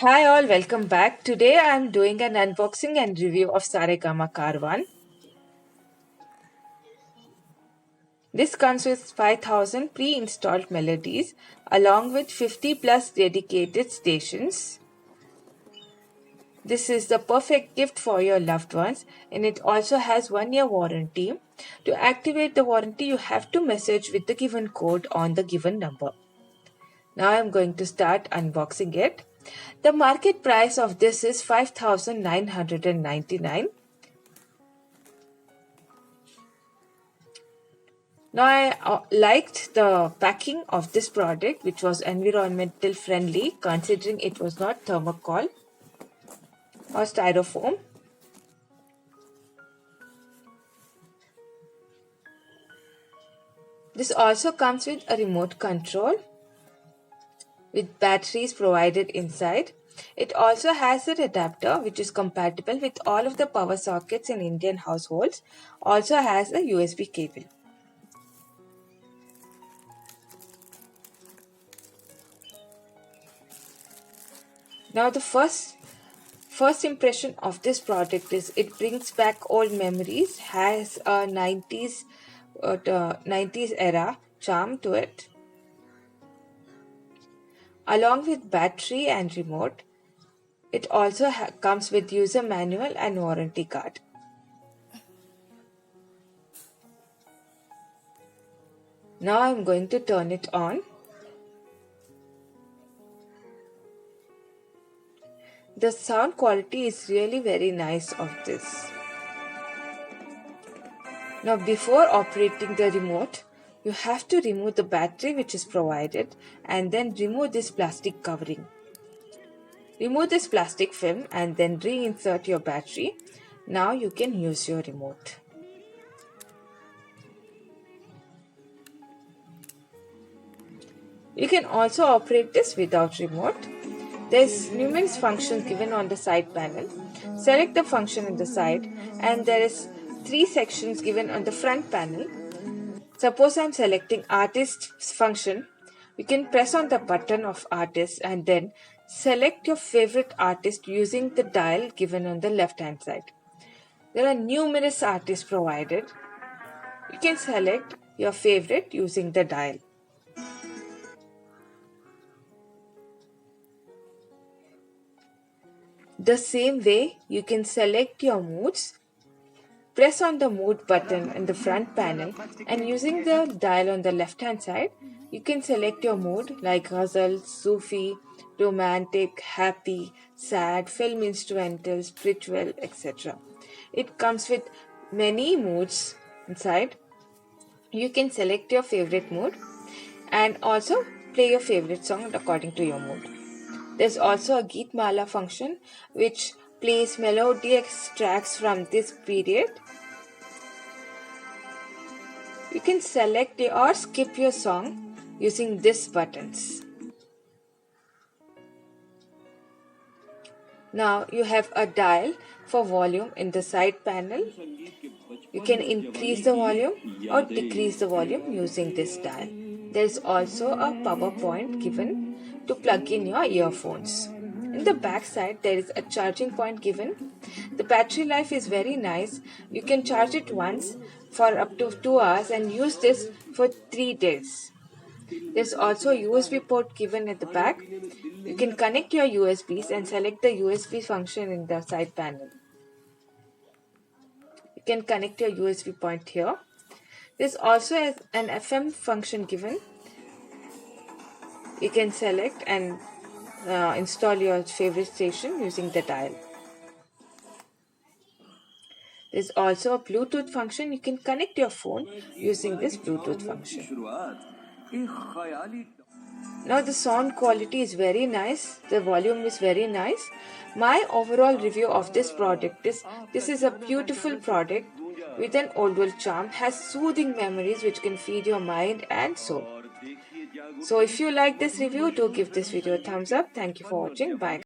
Hi all, welcome back. Today I am doing an unboxing and review of Saregama Caravan. This comes with 5000 pre-installed melodies along with 50 plus dedicated stations. This is the perfect gift for your loved ones and it also has 1 year warranty. To activate the warranty, you have to message with the given code on the given number. Now I am going to start unboxing it. The market price of this is 5,999. Now I liked the packing of this product, which was environmental friendly considering it was not thermocol or styrofoam. This also comes with a remote control with batteries provided inside. It also has an adapter which is compatible with all of the power sockets in Indian households. Also has a USB cable. Now the first impression of this product is it brings back old memories, has a 90s era charm to it. Along with battery and remote, it also comes with user manual and warranty card. Now I'm going to turn it on. The sound quality is really very nice of this. Now before operating the remote, you have to remove the battery which is provided and then remove this plastic covering. Remove this plastic film and then reinsert your battery. Now you can use your remote. You can also operate this without remote. There's numerous functions given on the side panel. Select the function in the side and there is 3 sections given on the front panel. Suppose I'm selecting artist function. You can press on the button of artist and then select your favorite artist using the dial given on the left hand side. There are numerous artists provided. You can select your favorite using the dial. The same way, you can select your moods. Press on the mood button in the front panel and using the dial on the left hand side, you can select your mood like ghazals, Sufi, romantic, happy, sad, film instrumental, spiritual, etc. It comes with many moods inside. You can select your favorite mood and also play your favorite song according to your mood. There's also a Geet Mala function which plays melody extracts from this period. You can select or skip your song using these buttons. Now you have a dial for volume in the side panel. You can increase the volume or decrease the volume using this dial. There is also a power point given to plug in your earphones. In the back side, there is a charging point given. The battery life is very nice. You can charge it once for up to 2 hours and use this for 3 days. There's also a USB port given at the back. You can connect your USBs and select the USB function in the side panel. You can connect your USB point here. There's also an FM function given. You can select and install your favorite station using the dial. There's also a Bluetooth function. You can connect your phone using this Bluetooth function. Now the sound quality is very nice. The volume is very nice. My overall review of this product is this is a beautiful product with an old world charm, has soothing memories which can feed your mind and soul. So if you like this review, do give this video a thumbs up. Thank you for watching. Bye.